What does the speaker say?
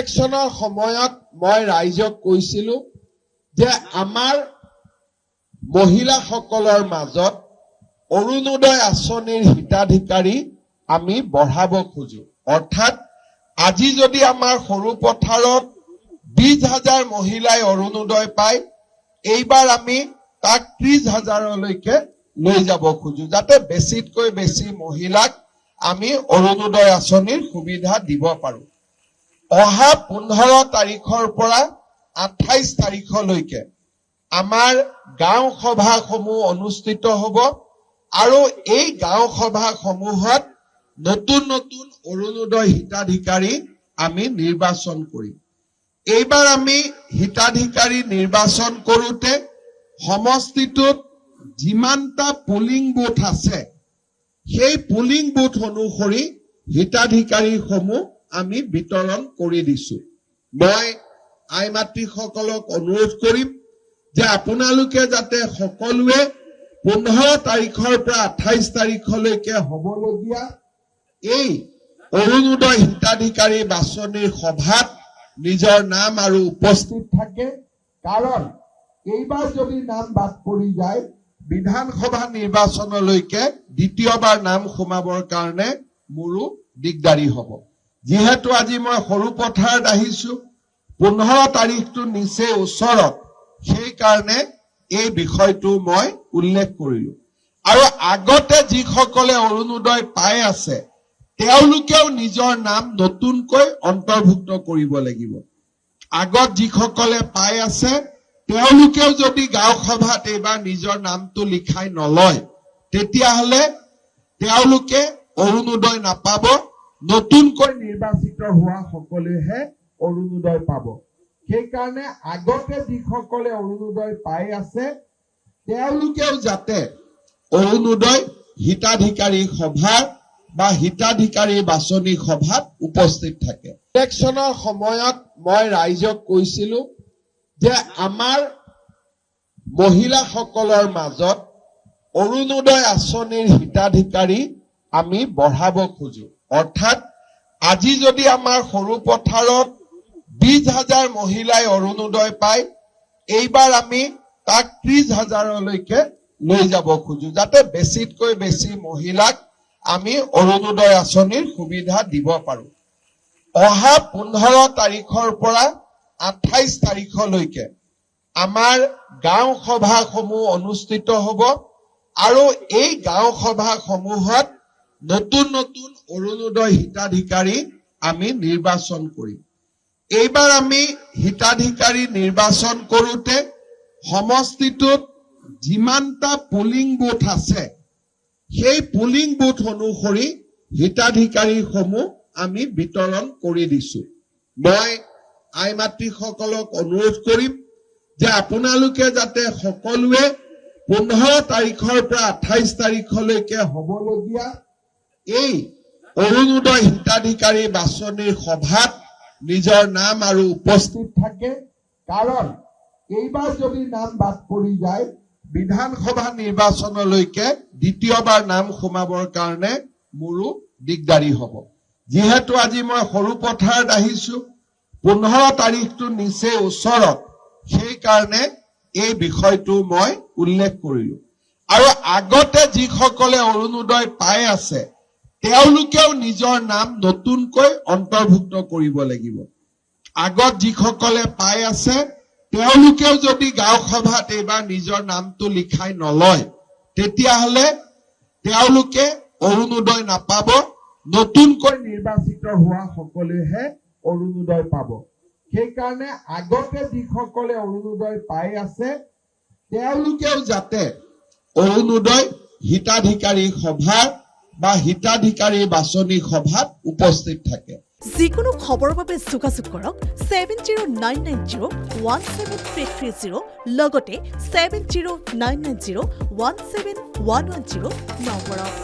ইলেকশ্যনৰ সময়ত মই ৰাইজক কৈছিলো যে আমাৰ মহিলাসকলৰ মাজত অৰুণোদয় আঁচনিৰ হিতাধিকাৰী আমি বঢ়াব খোজো। অৰ্থাৎ আজি যদি আমাৰ সৰু পথাৰত 20,000 মহিলাই অৰুণোদয় পায়, এইবাৰ আমি তাক 30,000লৈকে লৈ যাব খোজো, যাতে বেছিতকৈ বেছি মহিলাক আমি অৰুণোদয় আঁচনিৰ সুবিধা দিব পাৰো। অহা 15 তাৰিখৰ পৰা 28 তাৰিখলৈকে আমাৰ গাঁও সভাসমূহ অনুষ্ঠিত হ'ব আৰু এই গাঁও সভাসমূহত নতুন নতুন অৰুণোদয় হিতাধিকাৰী আমি নিৰ্বাচন কৰিম। এইবাৰ আমি হিতাধিকাৰী নিৰ্বাচন কৰোঁতে সমষ্টিটোত যিমানটা পুলিং বুথ আছে সেই পুলিং বুথ অনুসৰি হিতাধিকাৰীসমূহ আমি বিতৰণ কৰি দিছো। মই আই মাতৃসকলক অনুৰোধ কৰিম যে আপোনালোকে যাতে সকলোৱে 15 তাৰিখৰ পৰা 28 তাৰিখলৈকে হ'বলগীয়া এই অৰুণোদয় হিতাধিকাৰী বাছনিৰ সভাত নিজৰ নাম আৰু উপস্থিত থাকে, কাৰণ এইবাৰ যদি নাম বাদ পৰি যায় বিধানসভা নিৰ্বাচনলৈকে দ্বিতীয়বাৰ নাম সোমাবৰ কাৰণে মোৰো দিগদাৰি হ'ব। যিহেতু আজি মই সৰু পথাৰত আহিছো, 15 তাৰিখটো নিচেই ওচৰত, সেইকাৰণে এই বিষয়টো মই উল্লেখ কৰিলো। আৰু আগতে যিসকলে অৰুণোদয় পাই আছে তেওঁলোকেও নিজৰ নাম নতুনকৈ অন্তৰ্ভুক্ত কৰিব লাগিব। আগত যিসকলে পাই আছে তেওঁলোকেও যদি গাঁও সভাত এইবাৰ নিজৰ নামটো লিখাই নলয়, তেতিয়াহ'লে তেওঁলোকে অৰুণোদয় নাপাব। নতুনকৈ নিৰ্বাচিত হোৱা সকলেহে অৰুণোদয় পাব। সেইকাৰণে আগতে যিসকলে অৰুণোদয় পাই আছে তেওঁলোকেও যাতে অৰুণোদয় হিতাধিকাৰী সভাৰ বা হিতাধিকাৰী বাছনি সভাত উপস্থিত থাকে। ইলেকশ্যনৰ সময়ত মই ৰাইজক কৈছিলো যে আমাৰ মহিলাসকলৰ মাজত অৰুণোদয় আঁচনিৰ হিতাধিকাৰী আমি বঢ়াব খোজো। অৰ্থাৎ আজি যদি আমাৰ সৰু পথাৰত 20,000 মহিলাই অৰুণোদয় পায়, এইবাৰ আমি তাক 30,000লৈকে লৈ যাব খোজো, যাতে বেছিতকৈ বেছি মহিলাক আমি অৰুণোদয় আঁচনিৰ সুবিধা দিব পাৰো। অহা 15 তাৰিখৰ পৰা 28 তাৰিখলৈকে আমাৰ গাঁও সভাসমূহ অনুষ্ঠিত হ'ব আৰু এই গাঁও সভাসমূহত নতুন নতুন অৰুণোদয় হিতাধিকাৰী আমি নিৰ্বাচন কৰিম। এইবাৰ আমি হিতাধিকাৰী নিৰ্বাচন কৰোঁতে সমষ্টিটোত যিমানটা পুলিং বুথ আছে সেই পুলিং বুথ অনুসৰি হিতাধিকাৰীসমূহ আমি বিতৰণ কৰি দিছো। মই আই মাতৃসকলক অনুৰোধ কৰিম যে আপোনালোকে যাতে সকলোৱে 15 তাৰিখৰ পৰা 28 তাৰিখলৈকে হ'বলগীয়া এই অৰুণোদয় হিতাধিকাৰী বাছনিৰ সভাত নিজৰ নাম আৰু উপস্থিত থাকে, কাৰণ এইবাৰ যদি নাম বাদ পৰি যায় বিধানসভা নিৰ্বাচনলৈকে দ্বিতীয়বাৰ নাম সোমাবৰ কাৰণে মোৰো দিগদাৰি হ'ব। যিহেতু আজি মই সৰু পথাৰত আহিছো, 15 তাৰিখটো নিচেই ওচৰত, সেইকাৰণে এই বিষয়টো মই উল্লেখ কৰিলো। আৰু আগতে যিসকলে অৰুণোদয় পাই আছে তেওঁলোকেও নিজৰ নাম নতুনকৈ অন্তৰ্ভুক্ত কৰিব লাগিব। আগত যিসকলে পাই আছে তেওঁলোকেও যদি গাঁও সভাত এইবাৰ নিজৰ নামটো লিখাই নলয়, তেতিয়াহ'লে তেওঁলোকে অৰুণোদয় নাপাব। নতুনকৈ নিৰ্বাচিত হোৱা সকলেহে অৰুণোদয় পাব। সেইকাৰণে আগতে যিসকলে অৰুণোদয় পাই আছে তেওঁলোকেও যাতে অৰুণোদয় হিতাধিকাৰী সভাৰ বা হিতাধিকাৰী বাছনি সভাত উপস্থিত থাকে। যিকোনো খবৰৰ বাবে যোগাযোগ কৰক 7099017330 লগতে 7099017110 নম্বৰত।